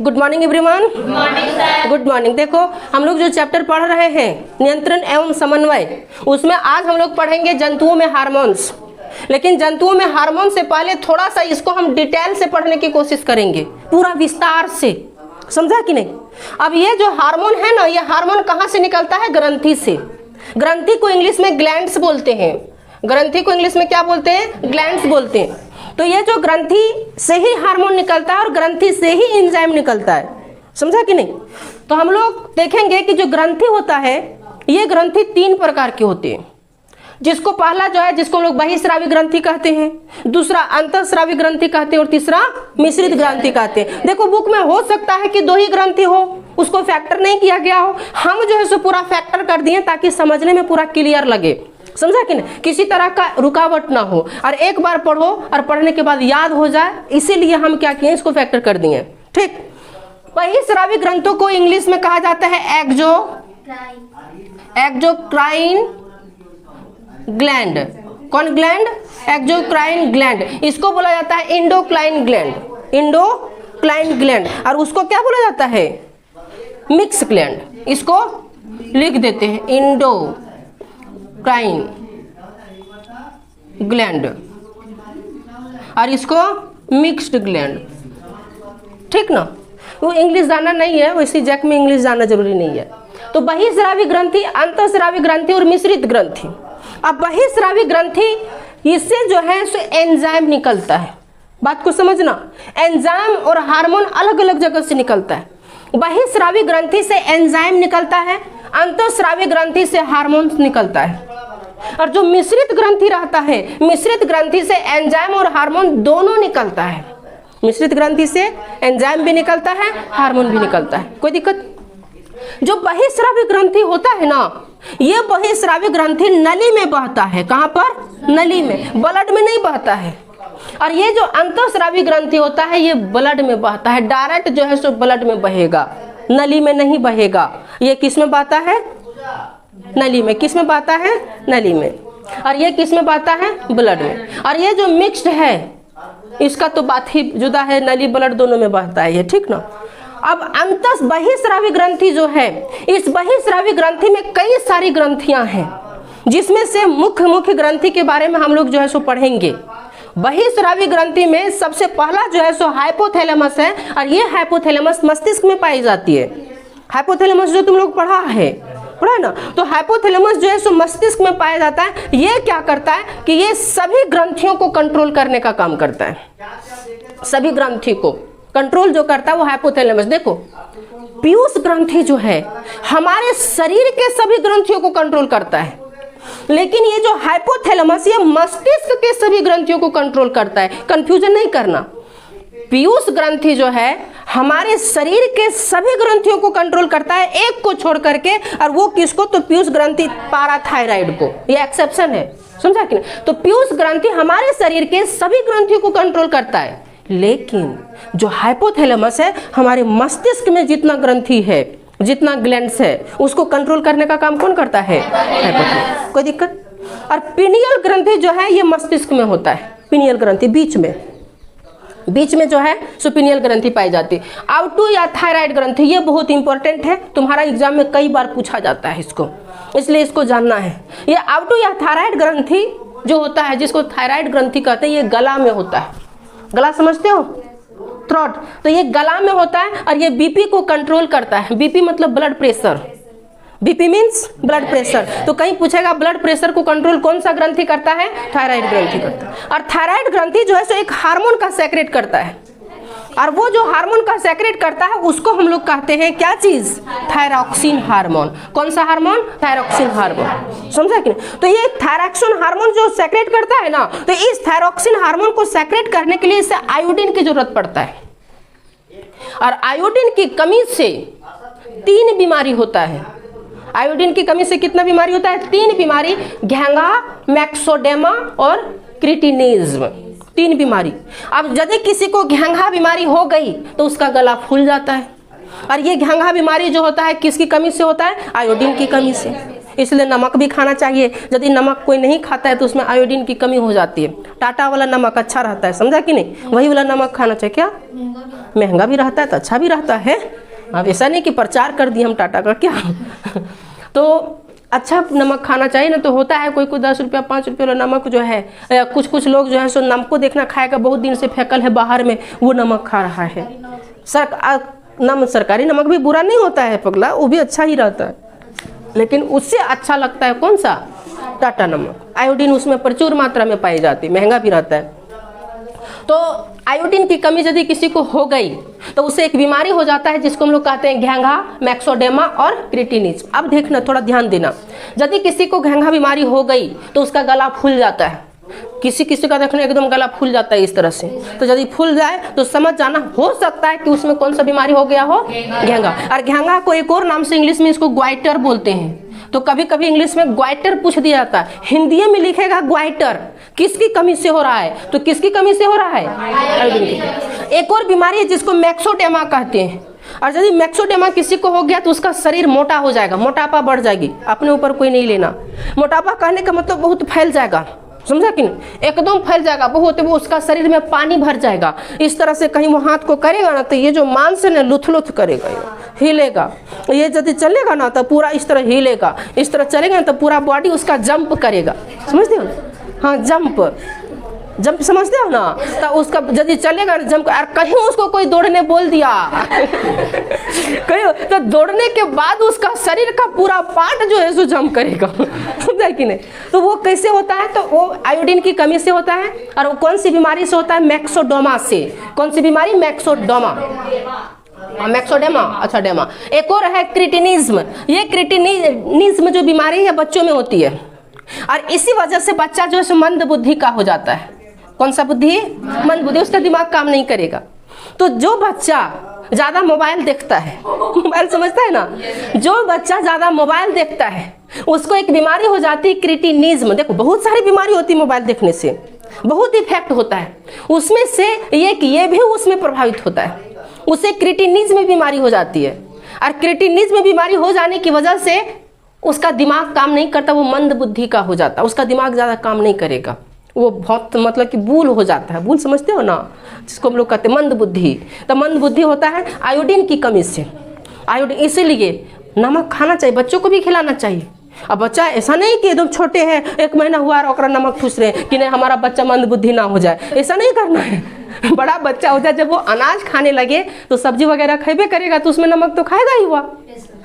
Good morning everyone. Good morning. देखो हम लोग जो चैप्टर पढ़ रहे हैं नियंत्रण एवं समन्वय, उसमें आज हम लोग पढ़ेंगे जंतुओं में हार्मोन्स। लेकिन जंतुओं में हार्मोन से पहले थोड़ा सा इसको हम डिटेल से पढ़ने की कोशिश करेंगे, पूरा विस्तार से, समझा कि नहीं। अब ये जो हार्मोन है ना, ये हार्मोन कहाँ से निकलता है? ग्रंथि से। ग्रंथि को इंग्लिश में ग्लैंड्स बोलते हैं। ग्रंथि को इंग्लिश में क्या बोलते हैं? ग्लैंड्स बोलते हैं। तो ये जो ग्रंथि से ही हार्मोन निकलता है और ग्रंथि से ही एंजाइम निकलता है, समझा कि नहीं। तो हम लोग देखेंगे कि जो ग्रंथि होता है, ये ग्रंथि 3 प्रकार के होते हैं। जिसको पहला जो है, जिसको हम लोग बहिस्रावी ग्रंथि कहते हैं, दूसरा अंतःस्रावी ग्रंथि कहते हैं और तीसरा मिश्रित ग्रंथि कहते हैं। देखो बुक में हो सकता है कि 2 ही ग्रंथि हो, उसको फैक्टर नहीं किया गया हो। हम जो है सो पूरा फैक्टर कर दिए ताकि समझने में पूरा क्लियर लगे, समझा कि नहीं, किसी तरह का रुकावट ना हो और एक बार पढ़ो और पढ़ने के बाद याद हो जाए, इसीलिए हम क्या किए, इसको फैक्टर कर दिए। ठीक। बहिस्रावी ग्रंथों को इंग्लिश में कहा जाता है एक्सोक्राइन ग्लैंड। कौन ग्लैंड? Exocrine gland. इसको बोला जाता है इंडोक्राइन ग्लैंड। Endocrine gland. और उसको क्या बोला जाता है? Mix gland. इसको लिख देते हैं इंडोक्राइन ग्लैंड और इसको मिक्स्ड ग्लैंड। ठीक ना। वो इंग्लिश जानना नहीं है, वैसे जैक में इंग्लिश जानना जरूरी नहीं है। तो बहिस्रावी ग्रंथि, अंतःस्रावी ग्रंथि और मिश्रित ग्रंथि। अब बहिस्रावी ग्रंथि, इससे जो है सो एंजाइम निकलता है। बात को समझना, एंजाइम और हार्मोन अलग अलग जगह से निकलता है। बहिस्रावी ग्रंथि से एंजाइम निकलता है, अंतःस्रावी ग्रंथि से हार्मोन निकलता है। और जो मिश्रित ग्रंथि रहता है, मिश्रित ग्रंथि से एंजाइम और हार्मोन दोनों निकलता है। मिश्रित ग्रंथि से एंजाइम भी निकलता है, हार्मोन भी निकलता है। कोई दिक्कत? जो बहिस्रावी ग्रंथि होता है ना, ये बहिस्रावी ग्रंथि नली में बहता है। कहाँ पर? नली में, ब्लड में नहीं बहता है। और ये जो अंतःस्रावी ग्रंथि होता है, ये ब्लड में बहता है। डायरेक्ट जो है सो ब्लड में बहेगा, नली में नहीं बहेगा। ये किस में बहता है? नली में। किस में बहता है? नली में। और ये किस में बहता है? ब्लड में। और ये जो मिक्स्ड है, इसका तो बात ही जुदा है, नली ब्लड दोनों में बहता है ये। ठीक ना। अब अंतः बहिस्रावी ग्रंथि जो है, इस बहिस्रावी ग्रंथि में कई सारी ग्रंथियां हैं, जिसमें से मुख्य ग्रंथि के बारे में हम लोग जो है सो पढ़ेंगे। बहिस्रावी ग्रंथि में सबसे पहला जो है सो हाइपोथैलेमस है, और ये हाइपोथैलेमस मस्तिष्क में पाई जाती है। हाइपोथैलेमस जो तुम लोग पढ़ा है ना, तो हाइपोथैलेमस जो है सो मस्तिष्क में पाया जाता है। ये क्या करता है कि ये सभी ग्रंथियों को कंट्रोल करने का काम करता है। सभी ग्रंथि को कंट्रोल जो करता है वो हाइपोथैलेमस। देखो पीयूष ग्रंथि जो है हमारे शरीर के सभी ग्रंथियों को कंट्रोल करता है, लेकिन ये जो हाइपोथैलेमस, ये मस्तिष्क के सभी ग्रंथियों को कंट्रोल करता है। कंफ्यूजन नहीं करना। पीयूष ग्रंथि जो है हमारे शरीर के सभी ग्रंथियों को कंट्रोल करता है, एक को छोड़ करके। और वो किसको? तो पीयूष ग्रंथि पाराथायराइड को। ये एक्सेप्शन है, समझा कि नहीं। तो पीयूष ग्रंथि हमारे शरीर के सभी ग्रंथियों को कंट्रोल करता है, लेकिन जो हाइपोथैलेमस है, हमारे मस्तिष्क में जितना ग्रंथि है, जितना ग्लैंड्स है, उसको कंट्रोल करने का काम कौन करता है? हाइपोथैलेमस। कोई दिक्कत? और पिनियल ग्रंथि जो है ये मस्तिष्क में होता है। पिनियल ग्रंथि बीच में जो है सो पिनियल ग्रंथि पाई जाती है। आउटू या थायराइड ग्रंथि, ये बहुत इंपॉर्टेंट है, तुम्हारा एग्जाम में कई बार पूछा जाता है इसको, इसलिए इसको जानना है। ये आउटू या थायराइड ग्रंथि जो होता है, जिसको थायराइड ग्रंथि कहते हैं, ये गला में होता है। गला समझते हो? थ्रोट। तो ये गला में होता है और ये बीपी को कंट्रोल करता है। बीपी मतलब blood pressure. BP means blood pressure. तो कहीं पूछेगा ब्लड प्रेशर को कंट्रोल कौन सा ग्रंथि करता है? थायराइड ग्रंथि करता है। और थायराइड ग्रंथि जो है सो एक हार्मोन का सेक्रेट करता है, और वो जो हार्मोन का सेक्रेट करता है उसको हम लोग कहते हैं क्या चीज? Thyroxine hormone. कौन सा हार्मोन? Thyroxine hormone. समझा कि नहीं। तो ये थायरॉक्सिन हार्मोन जो सेक्रेट करता है ना, तो इस थायरॉक्सिन हार्मोन को सेक्रेट करने के लिए इसे आयोडीन की जरूरत पड़ता है। और आयोडीन की कमी से 3 बीमारी होता है। आयोडीन की कमी से कितना बीमारी होता है? 3 बीमारी। घेंगा, मैक्सोडेमा और क्रिटिनिज्म। 3 बीमारी। अब यदि किसी को घेंगा बीमारी हो गई तो उसका गला फूल जाता है। और ये घेंगा बीमारी जो होता है किसकी कमी से होता है? आयोडीन की कमी से। इसलिए नमक भी खाना चाहिए। यदि नमक कोई नहीं खाता है तो उसमें आयोडीन की कमी हो जाती है। टाटा वाला नमक अच्छा रहता है, समझा कि नहीं, वही वाला नमक खाना चाहिए। क्या महंगा भी रहता है तो अच्छा भी रहता है। अब ऐसा नहीं कि प्रचार कर दिए हम टाटा का क्या तो अच्छा नमक खाना चाहिए ना। तो होता है कोई 10 रुपया 5 रुपये वाला नमक जो है, कुछ लोग जो है सो नमक को देखना खाएगा, बहुत दिन से फेंकल है बाहर में, वो नमक खा रहा है। सरकारी नमक भी बुरा नहीं होता है पगला, वो भी अच्छा ही रहता है, लेकिन उससे अच्छा लगता है कौन सा, टाटा नमक। आयोडीन उसमें प्रचुर मात्रा में पाई जाती है, महंगा भी रहता है। तो आयोडीन की कमी यदि किसी को हो गई तो उसे एक बीमारी हो जाता है जिसको हम लोग कहते हैं घेंघा, मैक्सोडेमा और क्रिटिनिज्म। अब देखना, थोड़ा ध्यान देना, यदि किसी को घेंघा बीमारी हो गई तो उसका गला फूल जाता है। किसी का देखना एकदम गला फूल जाता है इस तरह से। तो यदि फूल जाए तो समझ जाना, हो सकता है कि उसमें कौन सा बीमारी हो गया हो, घेंघा। और घेंघा को एक और नाम से इंग्लिश में इसको ग्वाइटर बोलते हैं। तो कभी कभी इंग्लिश में ग्वाइटर पूछ दिया जाता है, हिंदी में लिखेगा ग्वाइटर। किसकी कमी से हो रहा है, तो किसकी कमी से हो रहा है, आयोडीन की। एक और बीमारी है जिसको मैक्सोडेमा कहते हैं। और यदि मैक्सोडेमा किसी को हो गया तो उसका शरीर मोटा हो जाएगा, मोटापा बढ़ जाएगी। अपने ऊपर कोई नहीं लेना। मोटापा कहने का मतलब बहुत फैल जाएगा, समझा कि नहीं, एकदम फैल जाएगा बहुत, वो उसका शरीर में पानी भर जाएगा। इस तरह से कहीं वो हाथ को करेगा ना तो ये जो मांस है ना लुथ करेगा, हिलेगा। ये यदि चलेगा ना तो पूरा इस तरह हिलेगा, इस तरह चलेगा ना तो पूरा बॉडी उसका जंप करेगा, समझते हो। हाँ, जंप समझते हो ना। तो उसका यदि चलेगा ना जंप, और कहीं उसको कोई दौड़ने बोल दिया कहीं तो दौड़ने के बाद उसका शरीर का पूरा पार्ट जो है सो जंप करेगा समझा कि नहीं। तो वो कैसे होता है, तो वो आयोडीन की कमी से होता है। और वो कौन सी बीमारी से होता है, मैक्सोडोमा से। कौन सी बीमारी, मैक्सोडोमा, मैक्सोडेमा, अच्छा डेमा। एक और है क्रिटिनिज्म। ये क्रिटिनिज्म जो बीमारी है बच्चों में होती है, और इसी वजह से बच्चा जो है मंद बुद्धि का हो जाता है। कौन सा बुद्धि, मंद बुद्धि, उसका दिमाग काम नहीं करेगा। तो जो बच्चा ज्यादा मोबाइल देखता है, मोबाइल समझता है ना, जो बच्चा ज्यादा मोबाइल देखता है उसको एक बीमारी हो जाती है क्रिटिनिज्म। देखो बहुत सारी बीमारी होती है मोबाइल देखने से, बहुत इफेक्ट होता है। उसमें से ये भी उसमें प्रभावित होता है, उसे क्रिटिनिज्म बीमारी हो जाती है। और क्रिटिनिज्म बीमारी हो जाने की वजह से उसका दिमाग काम नहीं करता, वो मंद बुद्धि का हो जाता है, उसका दिमाग ज़्यादा काम नहीं करेगा, वो बहुत मतलब कि बूल हो जाता है। बूल समझते हो ना, जिसको हम लोग कहते हैं मंद बुद्धि। तो मंद बुद्धि होता है आयोडीन की कमी से। आयोडीन, इसीलिए नमक खाना चाहिए, बच्चों को भी खिलाना चाहिए। अब बच्चा ऐसा नहीं कि एकदम छोटे हैं, 1 महीना हुआ और नमक ठूस रहे हैं कि नहीं हमारा बच्चा मंद बुद्धि ना हो जाए, ऐसा नहीं करना है। बड़ा बच्चा हो जाए, जब वो अनाज खाने लगे तो सब्जी वगैरह खाइबे करेगा तो उसमें नमक तो खाएगा ही हुआ,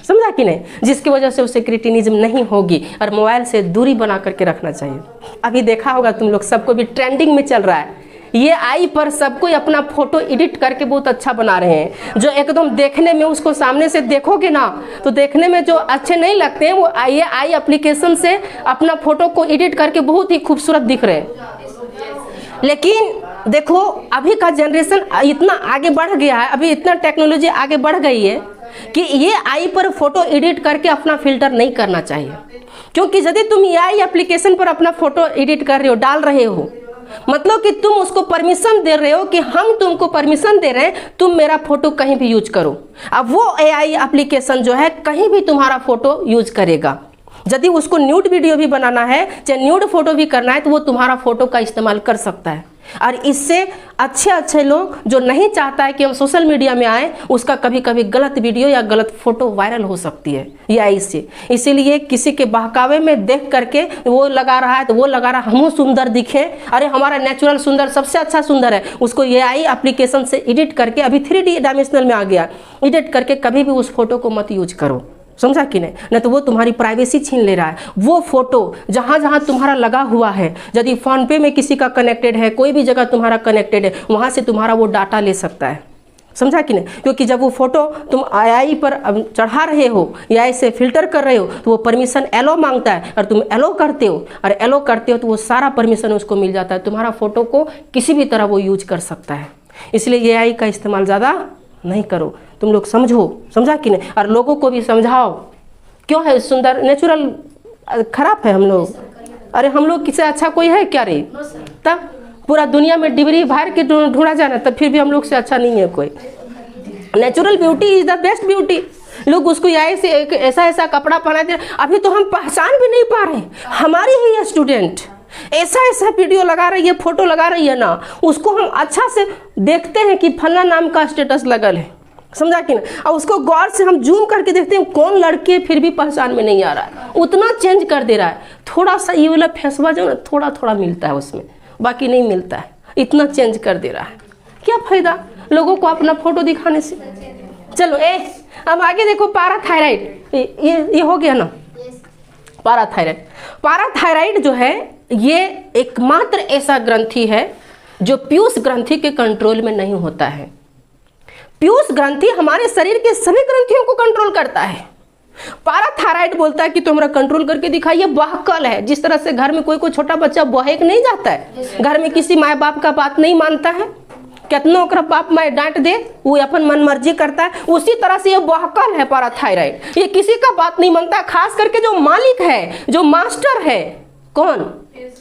समझा कि नहीं, जिसकी वजह से उसे क्रिटिनिज्म नहीं होगी। और मोबाइल से दूरी बना करके रखना चाहिए। अभी देखा होगा तुम लोग, सबको भी ट्रेंडिंग में चल रहा है ये आई पर सबको अपना फोटो एडिट करके बहुत अच्छा बना रहे हैं, जो एकदम देखने में उसको सामने से देखोगे ना तो देखने में जो अच्छे नहीं लगते हैं, वो ये आई एप्लीकेशन से अपना फोटो को एडिट करके बहुत ही खूबसूरत दिख रहे हैं। लेकिन देखो अभी का जनरेशन इतना आगे बढ़ गया है, अभी इतना टेक्नोलॉजी आगे बढ़ गई है कि ये आई पर फोटो एडिट करके अपना फिल्टर नहीं करना चाहिए। क्योंकि यदि तुम ये आई एप्लीकेशन पर अपना फोटो एडिट कर रहे हो, डाल रहे हो, मतलब कि तुम उसको परमिशन दे रहे हो कि हम तुमको परमिशन दे रहे हैं, तुम मेरा फोटो कहीं भी यूज करो। अब वो एआई एप्लीकेशन जो है कहीं भी तुम्हारा फोटो यूज करेगा। यदि उसको न्यूड वीडियो भी बनाना है, चाहे न्यूड फोटो भी करना है, तो वो तुम्हारा फोटो का इस्तेमाल कर सकता है। और इससे अच्छे लोग जो नहीं चाहता है कि हम सोशल मीडिया में आए, उसका कभी कभी गलत वीडियो या गलत फोटो वायरल हो सकती है या इससे। इसीलिए किसी के बहकावे में देख करके वो लगा रहा है तो वो लगा रहा, हम सुंदर दिखे, अरे हमारा नेचुरल सुंदर सबसे अच्छा सुंदर है, उसको ये आई एप्लीकेशन से एडिट करके, अभी 3D डायमेंशनल में आ गया, एडिट करके कभी भी उस फोटो को मत यूज करो, समझा कि नहीं तो वो तुम्हारी प्राइवेसी छीन ले रहा है। वो फोटो जहाँ जहाँ तुम्हारा लगा हुआ है, यदि फोन पे में किसी का कनेक्टेड है, कोई भी जगह तुम्हारा कनेक्टेड है, वहाँ से तुम्हारा वो डाटा ले सकता है, समझा कि नहीं। क्योंकि जब वो फोटो तुम AI पर चढ़ा रहे हो, AI से फिल्टर कर रहे हो, तो वो परमिशन एलो मांगता है, और तुम एलो करते हो, और एलो करते हो तो वो सारा परमिशन उसको मिल जाता है, तुम्हारा फोटो को किसी भी तरह वो यूज कर सकता है। इसलिए AI का इस्तेमाल ज़्यादा नहीं करो, तुम लोग समझो, समझा कि नहीं। और लोगों को भी समझाओ, क्यों है सुंदर नेचुरल खराब है हम लोग, अरे हम लोग किसी अच्छा कोई है क्या रे, तब पूरा दुनिया में डिबरी बाहर के ढूंढा जाना, तब फिर भी हम लोग से अच्छा नहीं है कोई। Natural beauty is the best beauty. लोग उसको ऐसे एक ऐसा ऐसा कपड़ा पहनाते, अभी तो हम पहचान भी नहीं पा रहे। हमारी ही स्टूडेंट ऐसा ऐसा वीडियो लगा रही है, फोटो लगा रही है ना, उसको हम अच्छा से देखते हैं कि फला नाम का स्टेटस लगल है, समझा कि ना, और उसको गौर से हम जूम करके देखते हैं कौन लड़की है, फिर भी पहचान में नहीं आ रहा है। उतना चेंज कर दे रहा है, थोड़ा सा ये वाला फेसवा जो ना थोड़ा थोड़ा मिलता है उसमें, बाकी नहीं मिलता है, इतना चेंज कर दे रहा है। क्या फायदा लोगों को अपना फोटो दिखाने से। चलो अब आगे देखो, पैराथायराइड, ये हो गया ना पैराथायराइड। पैराथायराइड जो है ये एकमात्र ऐसा ग्रंथि है जो पीयूष ग्रंथि के कंट्रोल में नहीं होता है। पीयूष ग्रंथि हमारे शरीर के सभी ग्रंथियों को कंट्रोल करता है। पैराथायराइड बोलता है कि तुम हमरा कंट्रोल करके दिखाइए, बहकल है। जिस तरह से घर में कोई छोटा बच्चा बहक नहीं जाता है, घर में किसी माँ बाप का बात नहीं मानता है, कितना ओकरा बाप माँ डांट दे वो अपन मन मर्जी करता है, उसी तरह से ये बहकल है पैराथायराइड। ये किसी का बात नहीं मानता, खास करके जो मालिक है, जो मास्टर है, कौन,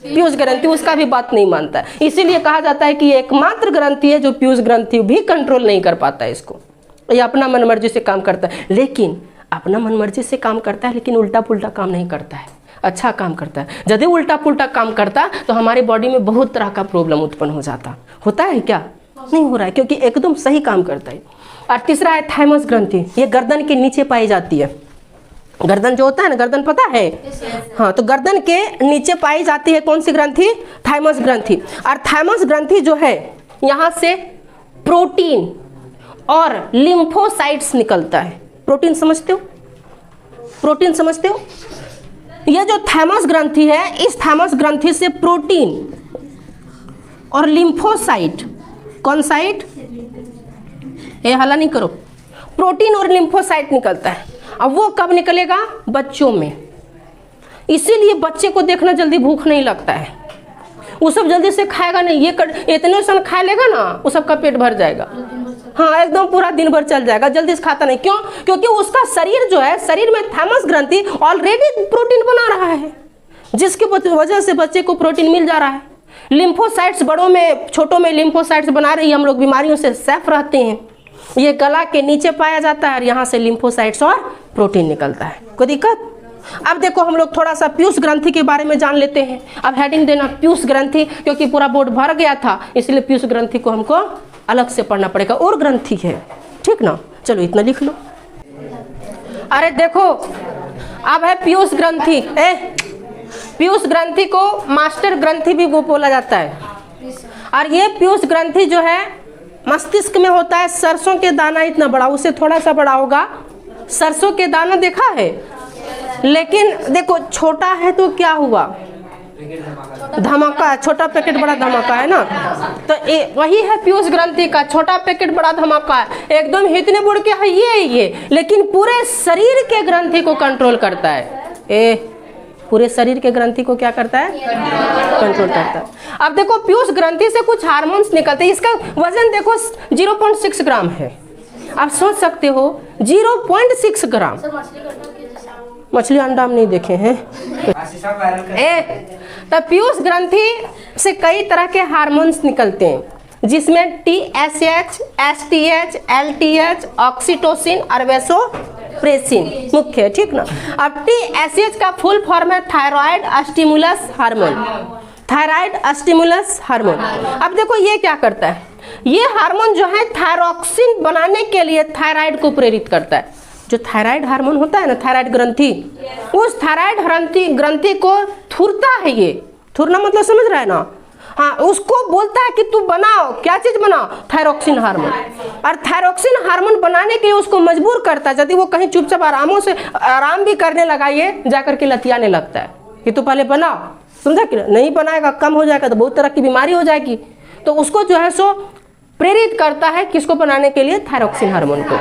पीयूष ग्रंथि, उसका भी बात नहीं मानता है। इसीलिए कहा जाता है कि ये एकमात्र ग्रंथि है जो पीयूष ग्रंथि भी कंट्रोल नहीं कर पाता है इसको। ये अपना मन मर्जी से काम करता है, लेकिन अपना मन मर्जी से काम करता है, लेकिन उल्टा पुल्टा काम नहीं करता है, अच्छा काम करता है। यदि उल्टा पुल्टा काम करता तो हमारे बॉडी में बहुत तरह का प्रॉब्लम उत्पन्न हो जाता। होता है क्या? नहीं हो रहा है, क्योंकि एकदम सही काम करता है। और तीसरा है थाइमस ग्रंथि, ये गर्दन के नीचे पाई जाती है। गर्दन जो होता है ना, गर्दन पता है, हाँ, तो गर्दन के नीचे पाई जाती है कौन सी ग्रंथि? थाइमस ग्रंथि। और थाइमस ग्रंथि जो है यहाँ से प्रोटीन और लिम्फोसाइट्स निकलता है। प्रोटीन समझते हो? प्रोटीन समझते हो? ये जो थाइमस ग्रंथि है, इस थाइमस ग्रंथि से प्रोटीन और लिम्फोसाइट, कौन साइट, ये हल्ला नहीं करो, प्रोटीन और लिम्फोसाइट निकलता है। अब वो कब निकलेगा? बच्चों में। इसीलिए बच्चे को देखना जल्दी भूख नहीं लगता है, वो सब जल्दी से खाएगा नहीं। ये इतने सन खा लेगा ना, वो सबका पेट भर जाएगा, हाँ, एकदम पूरा दिन भर चल जाएगा, जल्दी से खाता नहीं। क्यों? क्योंकि उसका शरीर जो है, शरीर में थाइमस ग्रंथि ऑलरेडी प्रोटीन बना रहा है, जिसकी वजह से बच्चे को प्रोटीन मिल जा रहा है। लिम्फोसाइट्स बड़ों में, छोटों में लिम्फोसाइट्स बना रही है, हम लोग बीमारियों से सेफ रहते हैं। ये गला के नीचे पाया जाता है और यहाँ से लिम्फोसाइट्स और प्रोटीन निकलता है। कोई दिक्कत? अब देखो हम लोग थोड़ा सा पीयूष ग्रंथि के बारे में जान लेते हैं। अब हेडिंग देना पीयूष ग्रंथि, क्योंकि पूरा बोर्ड भर गया था, इसलिए पीयूष ग्रंथि को हमको अलग से पढ़ना पड़ेगा। और ग्रंथि है, ठीक ना? चलो इतना लिख लो। अरे देखो, अब है पीयूष ग्रंथि। पीयूष ग्रंथि को मास्टर ग्रंथि भी वो बोला जाता है। और ये पीयूष ग्रंथि जो है मस्तिष्क में होता है। सरसों के दाना इतना बड़ा, उससे थोड़ा सा बड़ा होगा। सरसों के दाना देखा है, लेकिन देखो छोटा है तो क्या हुआ, धमाका, छोटा पैकेट बड़ा धमाका है ना। तो वही है पीयूष ग्रंथि का, छोटा पैकेट बड़ा धमाका है, एकदम इतने बड़ के है ये, लेकिन पूरे शरीर के ग्रंथि को कंट्रोल करता है। पूरे शरीर के ग्रंथि को क्या करता है? कंट्रोल करता है। अब देखो पीयूष ग्रंथि से कुछ हार्मोन्स निकलते हैं। इसका वजन देखो 0.6 ग्राम है। आप सोच सकते हो 0.6 ग्राम। मछली अंडा हम नहीं देखे हैं। तो पीयूष ग्रंथि से कई तरह के हार्मोन्स निकलते हैं, जिसमें TSH, STH, LTH, ऑक्सीटोसिन और वेसोप्रेसिन मुख्य है, ठीक ना। अब TSH का फुल फॉर्म है thyroid stimulus hormone. Thyroid stimulus hormone. अब देखो ये क्या करता है, ये हार्मोन जो है थायरॉक्सिन बनाने के लिए थायराइड को प्रेरित करता है। जो थायराइड हार्मोन होता है ना, थायराइड ग्रंथि, उस थायराइड ग्रंथि को थुरता है। ये थुरना मतलब समझ रहा है ना, हाँ, उसको बोलता है कि तू बनाओ, क्या चीज बनाओ? Thyroxine hormone. और थायरॉक्सिन हार्मोन बनाने के लिए उसको मजबूर करता है। यदि वो कहीं चुपचाप आराम भी करने लगा, ये जाकर के लतियाने लगता है कि तू पहले बनाओ, समझा कि नहीं बनाएगा कम हो जाएगा तो बहुत तरह की बीमारी हो जाएगी। तो उसको जो है सो प्रेरित करता है किसको बनाने के लिए? थायरॉक्सिन हार्मोन को।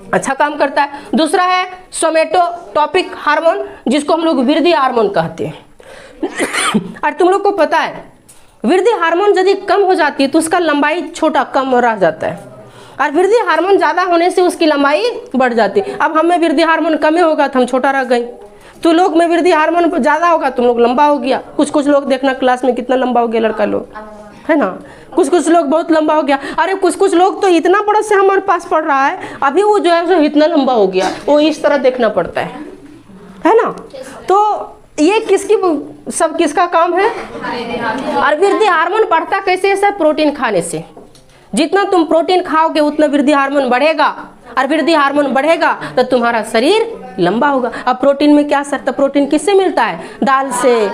अच्छा काम करता है। दूसरा है सोमेटोटॉपिक हार्मोन, जिसको हम लोग वृद्धि हार्मोन कहते हैं। और तुम लोग को पता है वृद्धि हार्मोन यदि कम हो जाती है तो उसका लंबाई छोटा कम रह जाता है, और वृद्धि हार्मोन ज़्यादा होने से उसकी लंबाई बढ़ जाती है। अब हमें वृद्धि हार्मोन कम होगा तो हम छोटा रह गए, तो लोग में वृद्धि हार्मोन ज़्यादा होगा तुम लोग लंबा हो गया। कुछ लोग देखना क्लास में कितना लंबा हो गया लड़का लोग, है ना। कुछ कुछ लोग बहुत लंबा हो गया, अरे कुछ कुछ लोग तो इतना बड़ा से हमारे पास पढ़ रहा है, अभी वो जो है सो इतना लंबा हो गया, वो इस तरह देखना पड़ता है ना। तो ये सब किसका काम है? और वृद्धि हार्मोन बढ़ता कैसे है? सब प्रोटीन खाने से। जितना तुम प्रोटीन खाओगे उतना वृद्धि हार्मोन बढ़ेगा, और वृद्धि हार्मोन बढ़ेगा तो तुम्हारा शरीर लंबा होगा। अब प्रोटीन में क्या सकता? प्रोटीन किससे मिलता है? दाल से,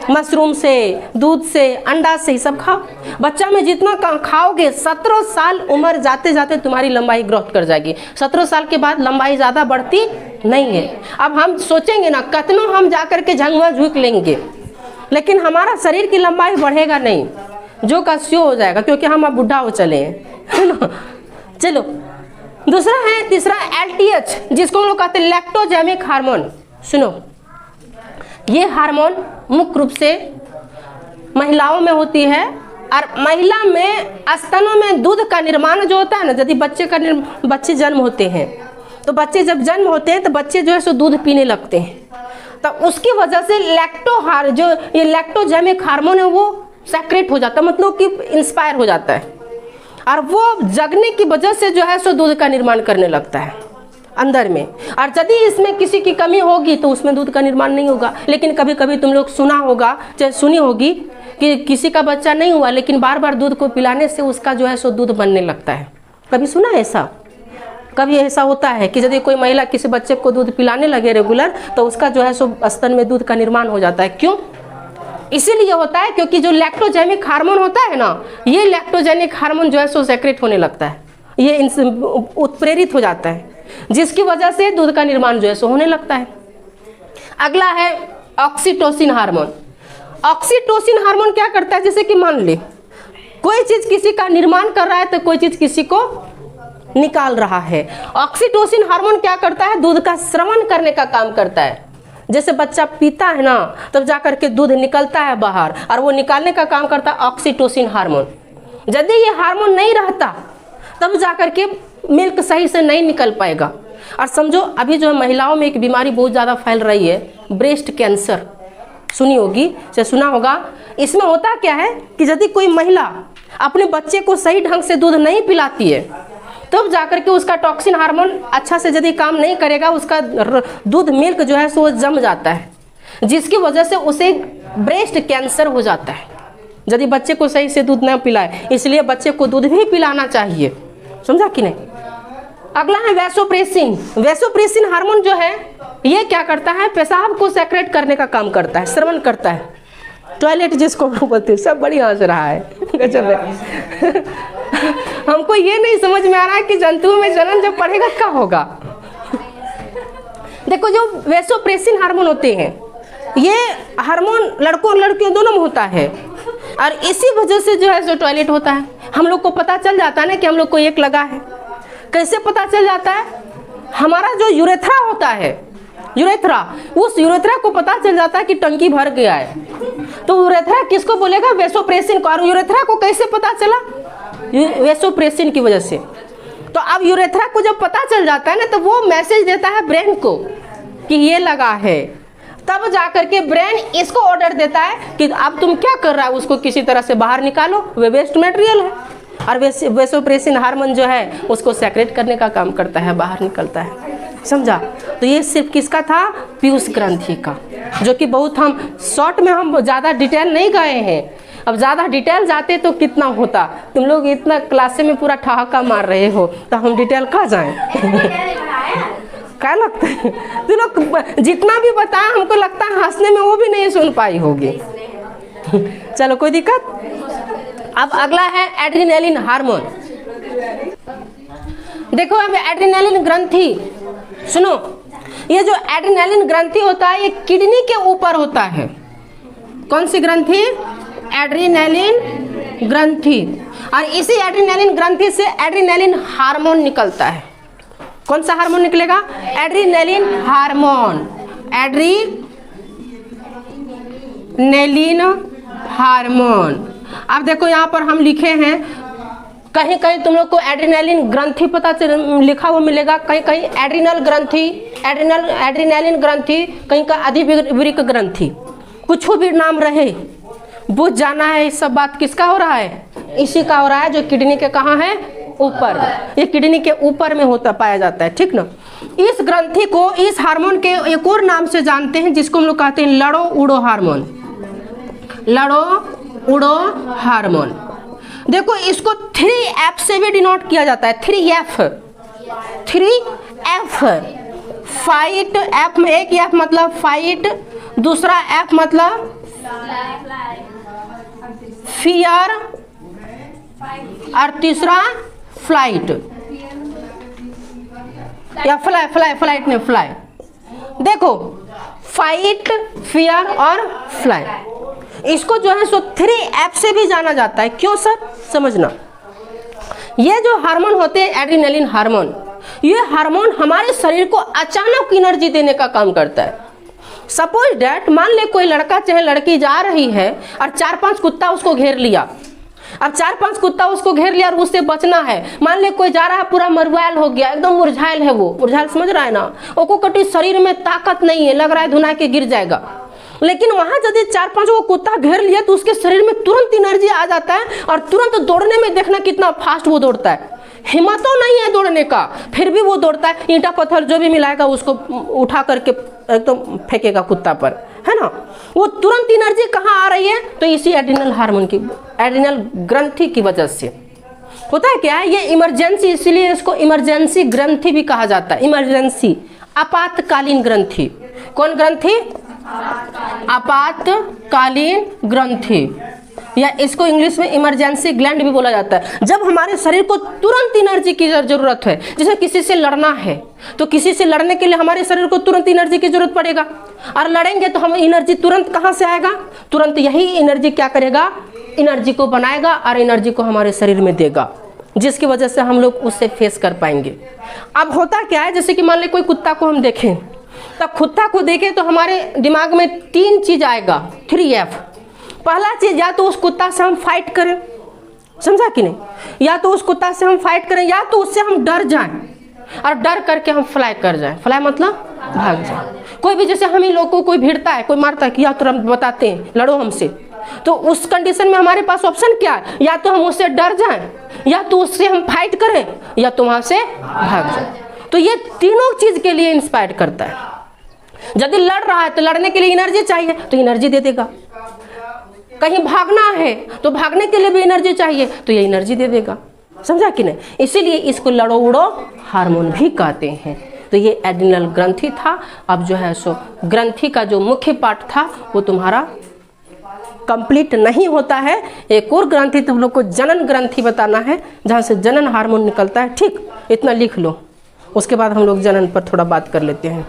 मशरूम से, दूध से, अंडा से, ही सब खाओ। बच्चा में जितना खाओगे, 17 साल उम्र जाते जाते तुम्हारी लंबाई ग्रोथ कर जाएगी। 17 साल के बाद लंबाई ज़्यादा बढ़ती नहीं है। अब हम सोचेंगे ना, कतनों हम जा कर के झंगुआ झुक लेंगे, लेकिन हमारा शरीर की लंबाई बढ़ेगा नहीं, जो का स्यो हो जाएगा, क्योंकि हम अब बुढ़ा हो चले हैं, है ना। चलो दूसरा है, तीसरा LTH, जिसको हम लोग कहते हैं लैक्टोजेनिक हार्मोन। सुनो, ये हार्मोन मुख्य रूप से महिलाओं में होती है, और महिला में स्तनों में दूध का निर्माण जो होता है ना, यदि बच्चे जन्म होते हैं, तो बच्चे जब जन्म होते हैं तो बच्चे जो है सो दूध पीने लगते हैं, तो उसकी वजह से जो ये लैक्टोजेनिक हार्मोन है वो सेक्रेट हो जाता है, मतलब कि इंस्पायर हो जाता है, और वो जगने की वजह से जो है सो दूध का निर्माण करने लगता है अंदर में। और यदि इसमें किसी की कमी होगी तो उसमें दूध का निर्माण नहीं होगा। लेकिन कभी कभी तुम लोग सुना होगा, चाहे सुनी होगी, कि किसी का बच्चा नहीं हुआ लेकिन बार बार दूध को पिलाने से उसका जो है सो दूध बनने लगता है। कभी सुना है ऐसा? कभी ऐसा होता है कि यदि कोई महिला किसी बच्चे को दूध पिलाने लगे रेगुलर, तो उसका जो है सो स्तन में दूध का निर्माण हो जाता है। क्यों? इसीलिए होता है क्योंकि जो लैक्टोजेनिक हार्मोन होता है ना, ये लैक्टोजेनिक हार्मोन जो है सो सेक्रेट होने लगता है, ये उत्प्रेरित हो जाता है, जिसकी वजह से दूध का निर्माण जो है सो होने लगता है। अगला है ऑक्सीटोसिन हार्मोन। ऑक्सीटोसिन हार्मोन क्या करता है? जैसे कि मान ले कोई चीज किसी का निर्माण कर रहा है तो कोई चीज किसी को निकाल रहा है। ऑक्सीटोसिन हार्मोन क्या करता है? दूध का स्रवण करने का काम करता है। जैसे बच्चा पीता है ना, तब जाकर के दूध निकलता है बाहर, और वो निकालने का काम करता है ऑक्सीटोसिन हार्मोन। यदि ये हार्मोन नहीं रहता तब जाकर के मिल्क सही से नहीं निकल पाएगा। और समझो अभी जो महिलाओं में एक बीमारी बहुत ज़्यादा फैल रही है, ब्रेस्ट कैंसर, सुनी होगी, चाहे सुना होगा। इसमें होता क्या है कि यदि कोई महिला अपने बच्चे को सही ढंग से दूध नहीं पिलाती है, तब जाकर के उसका टॉक्सिन हार्मोन अच्छा से यदि काम नहीं करेगा, उसका दूध मिल्क जो है सो जम जाता है, जिसकी वजह से उसे ब्रेस्ट कैंसर हो जाता है यदि बच्चे को सही से दूध न पिलाए। इसलिए बच्चे को दूध भी पिलाना चाहिए, समझा कि नहीं। अगला है वैसोप्रेसिन। वैसोप्रेसिन हार्मोन जो है ये क्या करता है? पेशाब को सेक्रेट करने का काम करता है, श्रवण करता है, टॉयलेट जिसको बोलते हैं। सब बड़ी हंस रहा है, गजब है। हमको ये नहीं समझ में आ रहा है कि जंतुओं में जनन जब पढ़ेगा क्या होगा। देखो, जो वैसोप्रेसिन हार्मोन होते हैं, ये हार्मोन लड़कों और लड़कियों दोनों में होता है, और इसी वजह से जो है सो टॉयलेट होता है। हम लोग को पता चल जाता है ना कि हम लोग को एक लगा है। कैसे पता चल जाता है? हमारा जो यूरेथ्रा होता है, यूरेथ्रा, उस यूरेथ्रा को पता चल जाता है कि टंकी भर गया है। तो यूरेथ्रा किसको बोलेगा? वैसोप्रेसिन को। और यूरेथ्रा को कैसे पता चला? वैसोप्रेसिन की वजह से। तो अब यूरेथ्रा को जब पता चल जाता है ना, तो वो मैसेज देता है ब्रेन को कि ये लगा है। तब जाकर के ब्रेन इसको ऑर्डर देता है कि अब तुम क्या कर रहा है, उसको किसी तरह से बाहर निकालो, वे वेस्ट मटेरियल है। और वैसोप्रेसिन हार्मोन जो है उसको सेक्रेट करने का काम करता है, बाहर निकलता है, समझा। तो ये सिर्फ किसका था? पीयूष ग्रंथि का, जो कि बहुत हम शॉर्ट में हम ज़्यादा डिटेल नहीं गए हैं। अब ज़्यादा डिटेल जाते तो कितना होता। तुम लोग इतना क्लासे में पूरा ठहाका मार रहे हो, तो हम डिटेल कहाँ जाएं? क्या लगता है? तुम लोग जितना भी बताया हमको लगता है हंसने में वो भी नहीं सुन पाई होगी। चलो, कोई दिक्कत। अब अगला है एड्रेनालिन हार्मोन। देखो, अब एड्रेनालिन ग्रंथि, सुनो, ये जो एड्रेनालिन ग्रंथि होता है ये किडनी के ऊपर होता है। कौन सी ग्रंथि? एड्रेनालिन ग्रंथि। और इसी एड्रेनालिन ग्रंथि से एड्रेनालिन हार्मोन निकलता है। कौन सा हार्मोन निकलेगा? Adrenaline hormone, adrenaline hormone. अब देखो यहाँ पर हम लिखे हैं, कहीं कहीं तुम लोग को एड्रेनालिन ग्रंथि पता लिखा हुआ मिलेगा, कहीं कहीं एड्रिनल ग्रंथि, एड्रेनालिन ग्रंथि, कहीं का अधिवृक्क ग्रंथि। कुछ भी नाम रहे, बुझ जाना है। इस सब बात किसका हो रहा है? इसी का हो रहा है, जो किडनी के कहाँ है, ऊपर। ये किडनी के ऊपर में होता पाया जाता है, ठीक ना। इस ग्रंथि को, इस हार्मोन के एक और नाम से जानते हैं, जिसको हम लोग कहते हैं लड़ो उड़ो हार्मोन। लड़ो उड़ो हार्मोन। देखो इसको 3F से भी डिनोट किया जाता है, 3F। फाइट, F में एक F मतलब फाइट, दूसरा F मतलब फियर, और तीसरा फ्लाइट या फ्लाइट नहीं, फ्लाई। देखो फाइट, फियर और फ्लाई, इसको जो है सो 3F से भी जाना जाता है। क्यों सर, समझना। ये जो हार्मोन होते हैं एड्रेनलिन हार्मोन, ये हार्मोन हमारे शरीर को अचानक एनर्जी देने का काम करता है। सपोज डैट, मान ले कोई लड़का चाहे लड़की जा रही है और 4-5 कुत्ता उसको घेर लिया। अब 4-5 कुत्ता उसको घेर लिया और उससे बचना है। मान ले कोई जा रहा है पूरा मरुआल हो गया, एकदम मुरझायल है, वो मुरझायल समझ रहा है ना, वो कटी शरीर में ताकत नहीं है, लग रहा है धुना के गिर जाएगा। लेकिन वहां यदि 4-5 को कुत्ता घेर लिया तो उसके शरीर में तुरंत एनर्जी आ जाता है और तुरंत दौड़ने में देखना कितना फास्ट वो दौड़ता है। हिम्मत तो नहीं है दौड़ने का, फिर भी वो दौड़ता है। ईंटा पत्थर जो भी मिलाएगा उसको उठा करके एकदम फेंकेगा कुत्ता पर, है ना। वो तुरंत एनर्जी कहाँ आ रही है, तो इसी एड्रिनल हार्मोन की, एड्रिनल ग्रंथि की वजह से होता है। क्या है ये इमरजेंसी, इसीलिए इसको इमरजेंसी ग्रंथि भी कहा जाता है। इमरजेंसी, आपातकालीन ग्रंथि। कौन ग्रंथि, आपातकालीन ग्रंथि, या इसको इंग्लिश में इमरजेंसी ग्लैंड भी बोला जाता है। जब हमारे शरीर को तुरंत एनर्जी की जरूरत है, जैसे किसी से लड़ना है तो किसी से लड़ने के लिए हमारे शरीर को तुरंत एनर्जी की जरूरत पड़ेगा, और लड़ेंगे तो हम एनर्जी तुरंत कहाँ से आएगा, तुरंत यही एनर्जी क्या करेगा, एनर्जी को बनाएगा और एनर्जी को हमारे शरीर में देगा, जिसकी वजह से हम लोग उससे फेस कर पाएंगे। अब होता क्या है, जैसे कि मान ले कोई कुत्ता को हम देखें, तब कुत्ता को देखें तो हमारे दिमाग में 3 चीज आएगा, 3F। पहला चीज, या तो उस कुत्ता से हम फाइट करें, समझा कि नहीं, या तो उस कुत्ता से हम फाइट करें, या तो उससे हम डर जाएं और डर करके हम फ्लाई कर जाएं। फ्लाई मतलब भाग जाए। कोई भी जैसे हम ही लोग को कोई भिड़ता है, कोई मारता है कि या तो हम बताते हैं लड़ो हमसे, तो उस कंडीशन में हमारे पास ऑप्शन क्या है, या तो हम उससे डर जाएं, या तो उससे हम फाइट करें, या तो वहां से भाग जाए। तो ये तीनों चीज के लिए इंस्पायर करता है। यदि लड़ रहा है तो लड़ने के लिए एनर्जी चाहिए, तो एनर्जी दे देगा। कहीं भागना है तो भागने के लिए भी एनर्जी चाहिए, तो ये एनर्जी दे देगा, समझा कि नहीं। इसीलिए इसको लड़ो उड़ो हार्मोन भी कहते हैं। तो ये एड्रिनल ग्रंथि था। अब जो है सो ग्रंथि का जो मुख्य पार्ट था वो तुम्हारा कंप्लीट नहीं होता है। एक और ग्रंथि तुम लोग को जनन ग्रंथि बताना है, जहाँ से जनन हार्मोन निकलता है। ठीक, इतना लिख लो, उसके बाद हम लोग जनन पर थोड़ा बात कर लेते हैं।